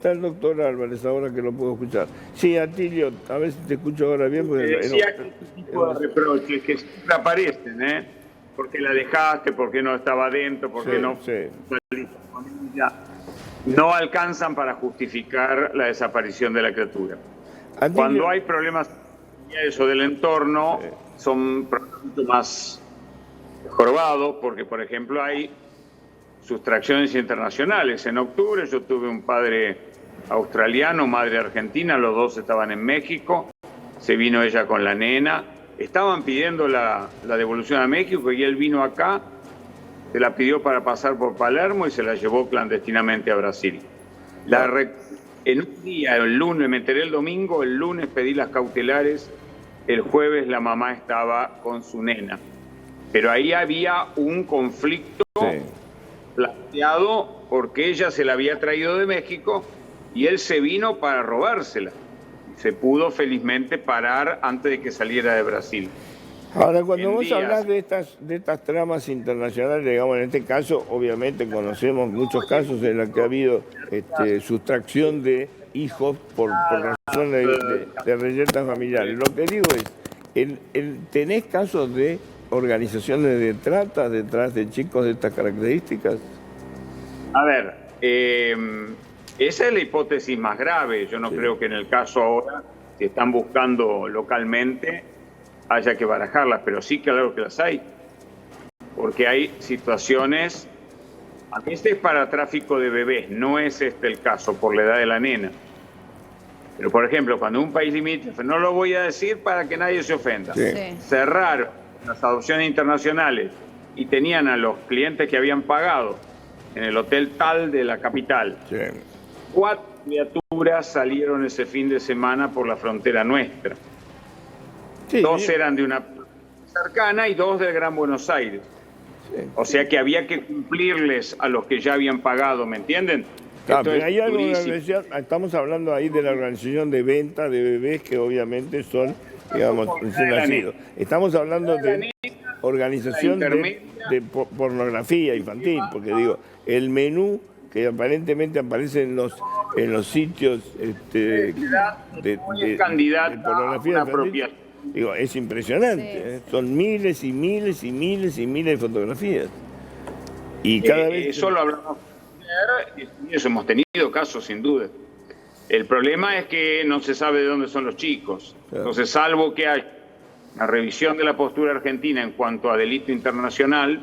Está el doctor Álvarez, ahora que lo puedo escuchar. Sí, Atilio, a ver si te escucho ahora bien. Porque decía que este tipo de reproches que siempre aparecen, ¿eh? ¿Por qué la dejaste? ¿Por qué no estaba adentro? ¿Por qué no saliste con ella? No alcanzan para justificar la desaparición de la criatura. Atilio, cuando hay problemas o del entorno, son mucho más jorobados, porque, por ejemplo, hay sustracciones internacionales. En octubre yo tuve un padre australiano, madre argentina, los dos estaban en México, se vino ella con la nena, estaban pidiendo la devolución a México y él vino acá, se la pidió para pasar por Palermo y se la llevó clandestinamente a Brasil. En un día, el lunes, me enteré el domingo, el lunes pedí las cautelares, el jueves la mamá estaba con su nena. Pero ahí había un conflicto planteado porque ella se la había traído de México y él se vino para robársela. Se pudo felizmente parar antes de que saliera de Brasil. Ahora, cuando vos hablás de estas tramas internacionales, digamos, en este caso, obviamente conocemos muchos casos en los que ha habido sustracción de hijos por razones de reyertas familiares. Lo que digo es, ¿tenés casos de organizaciones de trata detrás de chicos de estas características? A ver, esa es la hipótesis más grave. Yo no creo que en el caso ahora, si están buscando localmente, haya que barajarlas, pero sí claro que las hay. Porque hay situaciones, a veces para tráfico de bebés, no es este el caso por la edad de la nena. Pero, por ejemplo, cuando un país limítrofe, no lo voy a decir para que nadie se ofenda, cerraron las adopciones internacionales y tenían a los clientes que habían pagado en el hotel tal de la capital. 4 criaturas salieron ese fin de semana por la frontera nuestra. 2 eran de una cercana y 2 del Gran Buenos Aires. O sea que había que cumplirles a los que ya habían pagado, ¿me entienden? Pero hay estamos hablando ahí de la organización de venta de bebés que obviamente son, digamos, recién nacidos. Estamos hablando de organización de pornografía infantil, porque digo, el menú que aparentemente aparece en los sitios de pornografía infantil, digo, es impresionante. Son miles y miles y miles y miles de fotografías. Y cada vez... Eso lo hablamos ayer, y eso hemos tenido casos sin duda. El problema es que no se sabe de dónde son los chicos. Entonces, salvo que haya una revisión de la postura argentina en cuanto a delito internacional,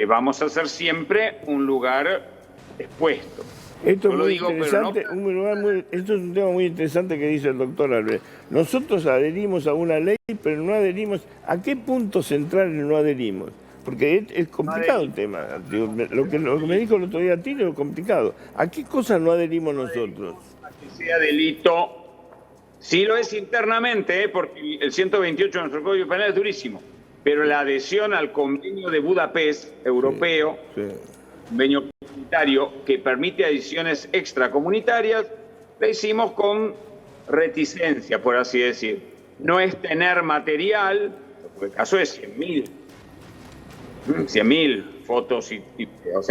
vamos a ser siempre un lugar expuesto. Esto es muy interesante, esto es un tema muy interesante que dice el doctor Álvarez. Nosotros adherimos a una ley, pero no adherimos. ¿A qué punto central no adherimos? Porque es complicado el tema. Lo que me dijo el otro día Tino es complicado. ¿A qué cosas no adherimos nosotros? A que sea delito, sí lo es internamente, porque el 128 de nuestro Código Penal es durísimo, pero la adhesión al convenio de Budapest europeo, convenio comunitario que permite adiciones extracomunitarias, la hicimos con reticencia, por así decir. No es tener material, porque el caso es 100.000 fotos y videos,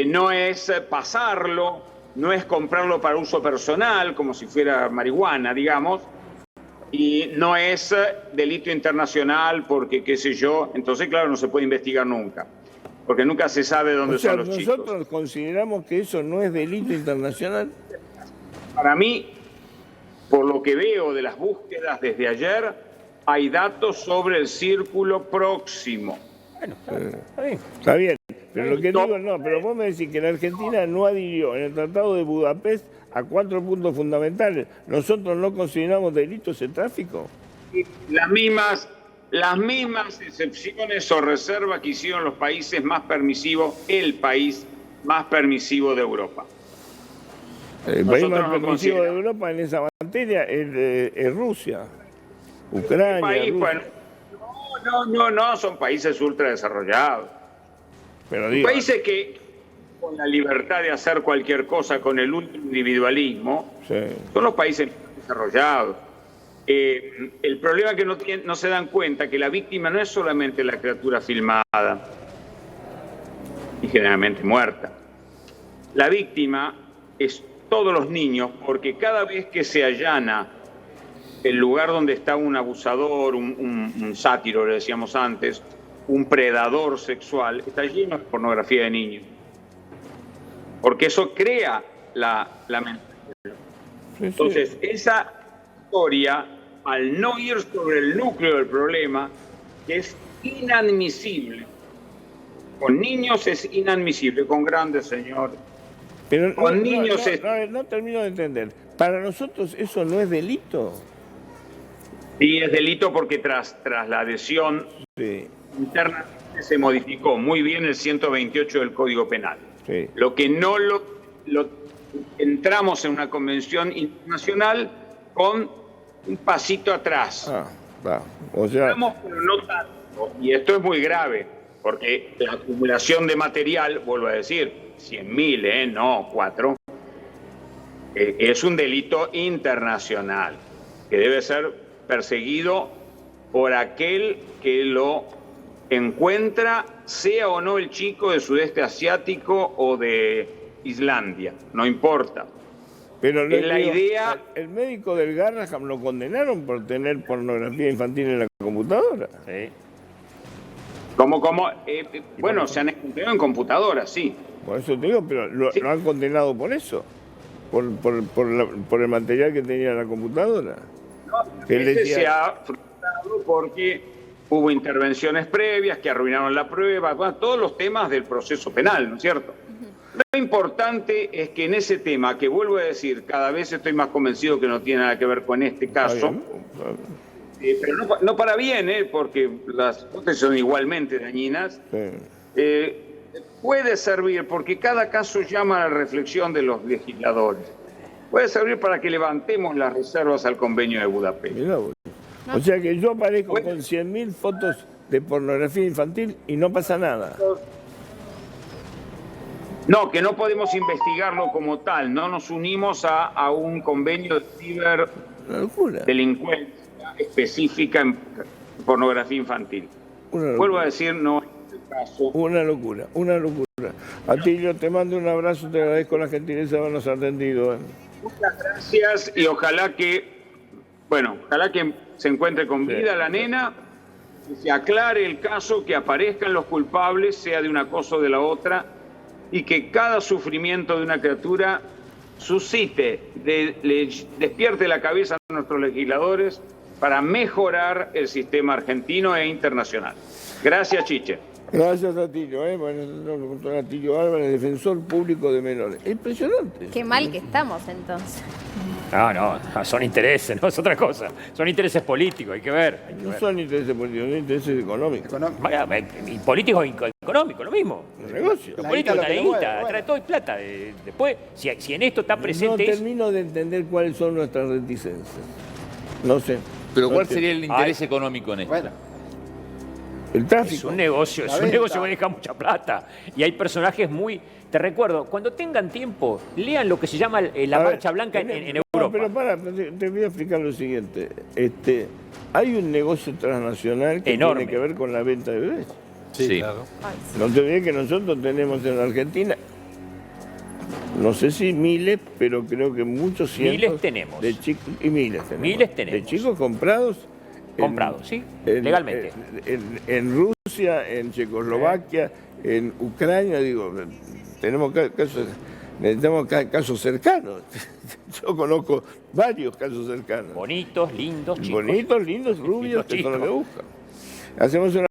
no es pasarlo, no es comprarlo para uso personal, como si fuera marihuana, digamos, y no es delito internacional porque, qué sé yo, entonces, claro, no se puede investigar nunca, porque nunca se sabe dónde son los chicos. ¿Nosotros consideramos que eso no es delito internacional? Para mí, por lo que veo de las búsquedas desde ayer, hay datos sobre el círculo próximo. Bueno, está bien, pero lo que digo no, pero vos me decís que la Argentina no adhirió en el Tratado de Budapest a 4 puntos fundamentales. ¿Nosotros no consideramos delitos de tráfico? Las mismas excepciones o reservas que hicieron los países más permisivos, el país más permisivo de Europa. El país más permisivo de Europa en esa materia es Rusia, Ucrania. No, son países ultradesarrollados. Pero digo, países que con la libertad de hacer cualquier cosa con el ultraindividualismo, son los países desarrollados. El problema es que no se dan cuenta que la víctima no es solamente la criatura filmada y generalmente muerta. La víctima es todos los niños, porque cada vez que se allana el lugar donde está un abusador, un sátiro, le decíamos antes, un predador sexual, está lleno de pornografía de niños. Porque eso crea la mentalidad. Entonces, esa historia, al no ir sobre el núcleo del problema, que es inadmisible. Con niños es inadmisible, con grandes señores. Pero con niños no termino de entender. ¿Para nosotros eso no es delito? Sí, es delito porque tras la adhesión interna se modificó muy bien el 128 del Código Penal. Sí. Lo que no lo entramos en una convención internacional con un pasito atrás. O sea... pero no tanto. Y esto es muy grave, porque la acumulación de material, vuelvo a decir, 100.000, no 4, es un delito internacional que debe ser perseguido por aquel que lo encuentra, sea o no el chico de sudeste asiático o de Islandia, no importa. Pero la idea... El médico del Garraham lo condenaron por tener pornografía infantil en la computadora. Sí. Bueno, se han encontrado en computadoras, sí. Por eso te digo, pero lo han condenado por eso, por el material que tenía en la computadora. No, se ha frustrado porque hubo intervenciones previas que arruinaron la prueba, todos los temas del proceso penal, ¿no es cierto? Lo importante es que en ese tema, que vuelvo a decir, cada vez estoy más convencido que no tiene nada que ver con este caso, pero no para bien, porque las hipótesis son igualmente dañinas, puede servir, porque cada caso llama a la reflexión de los legisladores, puede servir para que levantemos las reservas al Convenio de Budapest. O sea que yo aparezco con 100.000 fotos de pornografía infantil y no pasa nada. No, que no podemos investigarlo como tal, no nos unimos a un convenio de ciberdelincuencia específica en pornografía infantil. Vuelvo a decir, no es el caso. Una locura. A ti yo te mando un abrazo, te agradezco la gentileza de habernos atendido. Muchas gracias y ojalá que se encuentre con vida la nena, que se aclare el caso, que aparezcan los culpables, sea de una cosa o de la otra, y que cada sufrimiento de una criatura suscite, despierte la cabeza a nuestros legisladores para mejorar el sistema argentino e internacional. Gracias, Chiche. Gracias a Tillo, doctor Atilio Álvarez, defensor público de menores. Es impresionante. Qué mal que estamos, entonces. No, son intereses, no es otra cosa. Son intereses políticos, hay que ver. Son intereses políticos, son intereses económicos. Y políticos y económicos, lo mismo. El negocio. Los políticos traen guita, trae todo y plata. Después, si en esto está presente... No termino de entender cuáles son nuestras reticencias. No sé. Pero ¿cuál sería el interés económico en esto? Bueno. El tráfico. Es un negocio que deja mucha plata. Y hay personajes muy... Te recuerdo, cuando tengan tiempo, lean lo que se llama la Marcha Blanca en Europa. Pero te voy a explicar lo siguiente. Hay un negocio transnacional que enorme, tiene que ver con la venta de bebés. Sí, claro. No te olvides que nosotros tenemos en Argentina, no sé si miles, pero creo que muchos cientos. Miles tenemos. Miles tenemos. De chicos comprados. Sí, legalmente. En Rusia, en Checoslovaquia, en Ucrania, necesitamos casos cercanos. Yo conozco varios casos cercanos. Bonitos, lindos, chicos. Bonitos, lindos, rubios, que son los que buscan. Hacemos una